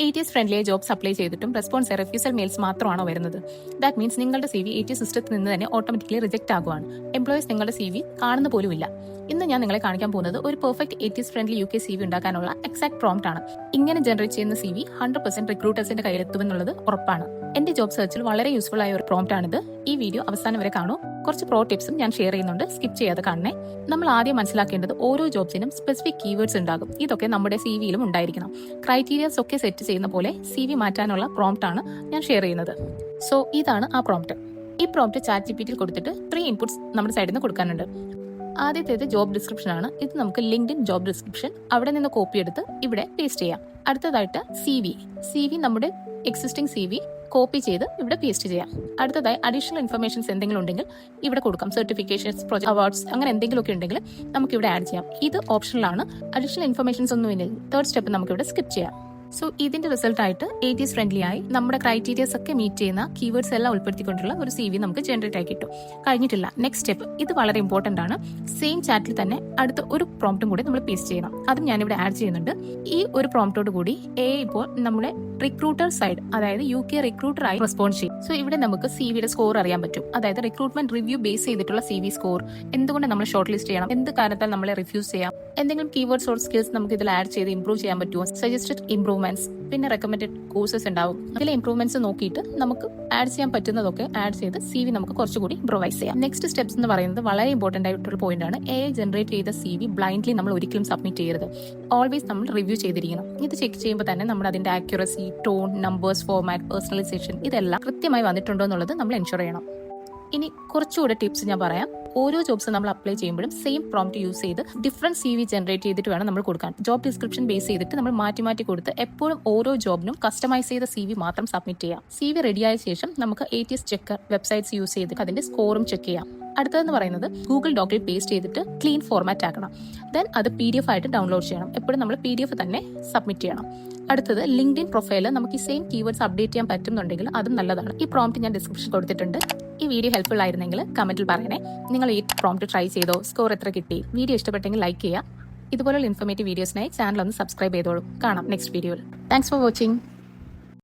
ATS ഫ്രണ്ട്ലിയായ jobs apply ചെയ്തിട്ടും response refusal males മാത്രമാണോ വരുന്നത്? ദാറ്റ് മീൻസ് നിങ്ങളുടെ CV ATS സിസ്റ്റത്തിൽ നിന്ന് തന്നെ ഓട്ടോമാറ്റിക്കലി റിജക്ട് ആകുവാണ്. എംപ്ലോയീസ് നിങ്ങളുടെ CV കാണുന്ന പോലുമില്ല. ഇന്ന് ഞാൻ നിങ്ങളെ കാണിക്കാൻ പോകുന്നത് ഒരു perfect ATS friendly UK CV ഉണ്ടാക്കാനുള്ള എക്സാക്ട് പ്രോംപ്റ്റ് ആണ്. ഇങ്ങനെ ജനറേറ്റ് ചെയ്യുന്ന CV 100% റിക്രൂട്ടേഴ്സിന്റെ കയ്യിലെത്തുമെന്നുള്ളത് ഉറപ്പാണ്. എന്റെ ജോബ് സെർച്ചിൽ വളരെ യൂസ്ഫുൾ ആയ ഒരു പ്രോംപ്റ്റ് ആണിത്. ഈ വീഡിയോ അവസാനം വരെ കാണൂ. കുറച്ച് പ്രോ ടിപ്സും ഞാൻ ഷെയർ ചെയ്യുന്നുണ്ട്, സ്കിപ്പ് ചെയ്യാതെ കാണണേ. നമ്മൾ ആദ്യം മനസ്സിലാക്കേണ്ടത് ഓരോ ജോബ്സിനും സ്പെസിഫിക് കീവേഡ്സ് ഉണ്ടാകും. ഇതൊക്കെ നമ്മുടെ CVയിലും ഉണ്ടായിരിക്കണം. ക്രൈറ്റീരിയാസ് ഒക്കെ സെറ്റ് ചെയ്യുന്ന പോലെ CV മാറ്റാനുള്ള പ്രോംപ്റ്റ് ആണ് ഞാൻ ഷെയർ ചെയ്യുന്നത്. സോ ഇതാണ് ആ പ്രോംപ്റ്റ്. ഈ പ്രോംപ്റ്റ് ChatGPTയിൽ കൊടുത്തിട്ട് 3 ഇൻപുട്സ് നമ്മുടെ സൈഡിൽ നിന്ന് കൊടുക്കാനുണ്ട്. ആദ്യത്തേത് ജോബ് ഡിസ്ക്രിപ്ഷൻ ആണ്. ഇത് നമുക്ക് ലിങ്ക്ഡിൻ ജോബ് ഡിസ്ക്രിപ്ഷൻ അവിടെ നിന്ന് കോപ്പി എടുത്ത് ഇവിടെ പേസ്റ്റ് ചെയ്യാം. അടുത്തതായിട്ട് CV നമ്മുടെ എക്സിസ്റ്റിംഗ് CV കോപ്പി ചെയ്ത് ഇവിടെ പേസ്റ്റ് ചെയ്യാം. അടുത്തതായി അഡീഷണൽ ഇൻഫർമേഷൻസ് എന്തെങ്കിലും ഉണ്ടെങ്കിൽ ഇവിടെ കൊടുക്കാം. സർട്ടിഫിക്കേഷൻസ്, പ്രോജക്ട് അവാർഡ്സ്, അങ്ങനെ എന്തെങ്കിലുമൊക്കെ ഉണ്ടെങ്കിൽ നമുക്ക് ഇവിടെ ആഡ് ചെയ്യാം. ഇത് ഓപ്ഷണലാണ്. അഡീഷണൽ ഇൻഫർമേഷൻസ് ഒന്നുമില്ലെങ്കിൽ തേർഡ് സ്റ്റെപ്പ് നമുക്ക് ഇവിടെ സ്കിപ്പ് ചെയ്യാം. സോ ഇതിന്റെ റിസൾട്ട് ആയിട്ട് ATS ഫ്രണ്ട്ലി ആയി നമ്മുടെ ക്രൈറ്റീരിയസ് ഒക്കെ മീറ്റ് ചെയ്യുന്ന കീവേഡ്സ് എല്ലാം ഉൾപ്പെടുത്തിക്കൊണ്ടുള്ള ഒരു CV നമുക്ക് ജനറേറ്റ് ആയി കിട്ടും. കഴിഞ്ഞിട്ടില്ല, നെക്സ്റ്റ് സ്റ്റെപ്പ്. ഇത് വളരെ ഇമ്പോർട്ടന്റ് ആണ്. സെയിം ചാറ്റിൽ തന്നെ അടുത്ത ഒരു പ്രോംപ്റ്റും കൂടി നമ്മൾ പേസ്റ്റ് ചെയ്യണം. അതും ഞാനിവിടെ ആഡ് ചെയ്യുന്നുണ്ട്. ഈ ഒരു പ്രോംപ്റ്റോട് കൂടി ഇപ്പോൾ നമ്മുടെ റിക്രൂട്ടർ സൈഡ്, അതായത് UK റിക്രൂട്ടർ ആയി റെസ്പോണ്ട് ചെയ്യും. സോ ഇവിടെ നമുക്ക് CVയുടെ സ്കോർ അറിയാൻ പറ്റും. അതായത് റിക്രൂട്ട്മെന്റ് റിവ്യൂ ബേസ് ചെയ്തിട്ടുള്ള CV സ്കോർ, എന്തുകൊണ്ട് നമ്മൾ ഷോർട്ട് ലിസ്റ്റ് ചെയ്യണം, എന്ത് കാരണത്താൽ നമ്മളെ റിഫ്യൂസ് ചെയ്യാം, എന്തെങ്കിലും കീവേഡ്സ് ഓർ സ്കിൽസ് നമുക്ക് ഇതിൽ ആഡ് ചെയ്ത് ഇംപ്രൂവ് ചെയ്യാൻ പറ്റുമോ, സജസ്റ്റഡ് ഇംപ്രൂവ്മെന്റ്സ്, പിന്നെ റെക്കമെൻഡഡ് കോഴ്സസ് ഉണ്ടാവും. ഇതിലെ ഇംപ്രൂവ്മെന്റ്സ് നോക്കിയിട്ട് നമുക്ക് ആഡ് ചെയ്യാൻ പറ്റുന്നതൊക്കെ ആഡ് ചെയ്ത് CV നമുക്ക് കുറച്ചുകൂടി ഇംപ്രൂവൈസ് ചെയ്യാം. നെക്സ്റ്റ് സ്റ്റെപ്സ് എന്ന് പറയുന്നത് വളരെ ഇമ്പോർട്ടന്റ് ആയിട്ടൊരു പോയിന്റ് ആണ്. AI ജനറേറ്റ് ചെയ്ത CV ബ്ലൈൻഡ്ലി നമ്മൾ ഒരിക്കലും സബ്മിറ്റ് ചെയ്യരുത്. ഓൾവേസ് നമ്മൾ റിവ്യൂ ചെയ്തിരിക്കണം. ഇത് ചെക്ക് ചെയ്യുമ്പോൾ തന്നെ നമ്മൾ അതിന്റെ accuracy, tone, numbers, format, personalisation ഇതെല്ലാം കൃത്യമായി വന്നിട്ടുണ്ടോ എന്നുള്ളത് നമ്മൾ എൻഷുർ ചെയ്യണം. ഇനി കുറച്ചുകൂടെ ടിപ്സ് ഞാൻ പറയാം. ഓരോ ജോബ്സ് നമ്മൾ അപ്ലൈ ചെയ്യുമ്പോഴും സെയിം പ്രോംപ്റ്റ് യൂസ് ചെയ്ത് ഡിഫറെന്റ് CV ജനറേറ്റ് ചെയ്തിട്ട് വേണം നമ്മൾ കൊടുക്കാൻ. ജോബ് ഡിസ്ക്രിപ്ഷൻ ബേസ് ചെയ്തിട്ട് നമ്മൾ മാറ്റി കൊടുത്ത് എപ്പോഴും ഓരോ ജോബിനും കസ്റ്റമൈസ് ചെയ്ത CV മാത്രം സബ്മിറ്റ് ചെയ്യാം. CV റെഡിയായ ശേഷം നമുക്ക് ATS ചെക്കർ വെബ്സൈറ്റ്സ് യൂസ് ചെയ്ത് അതിന്റെ സ്കോറും ചെക്ക് ചെയ്യാം. അടുത്തതെന്ന് പറയുന്നത് ഗൂഗിൾ ഡോക്കിൽ പേസ്റ്റ് ചെയ്തിട്ട് ക്ലീൻ ഫോർമാറ്റ് ആക്കണം. ദെൻ അത് PDF ആയിട്ട് ഡൗൺലോഡ് ചെയ്യണം. എപ്പോഴും നമ്മൾ PDF തന്നെ സബ്മിറ്റ് ചെയ്യണം. അടുത്തത് ലിങ്ക്ഡിൻ പ്രൊഫൈല് നമുക്ക് ഈ സെയിം കീവേഡ്സ് അപ്ഡേറ്റ് ചെയ്യാൻ പറ്റുന്നുണ്ടെങ്കിൽ അതും നല്ലതാണ്. ഈ പ്രോംപ്റ്റ് ഞാൻ ഡിസ്ക്രിപ്ഷൻ കൊടുത്തിട്ടുണ്ട്. ഈ വീഡിയോ ഹെൽപ്ഫുൾ ആയിരുന്നെങ്കിൽ കമന്റിൽ പറയണേ. നിങ്ങൾ ഈ പ്രോംപ്റ്റ് ട്രൈ ചെയ്തോ, സ്കോർ എത്ര കിട്ടി? വീഡിയോ ഇഷ്ടപ്പെട്ടെങ്കിൽ ലൈക്ക് ചെയ്യുക. ഇതുപോലുള്ള ഇൻഫോർമേറ്റീവ് വീഡിയോസിനായി ചാനൽ ഒന്ന് സബ്സ്ക്രൈബ് ചെയ്തോളൂ. കാണാം നെക്സ്റ്റ് വീഡിയോയിൽ. Thanks for watching.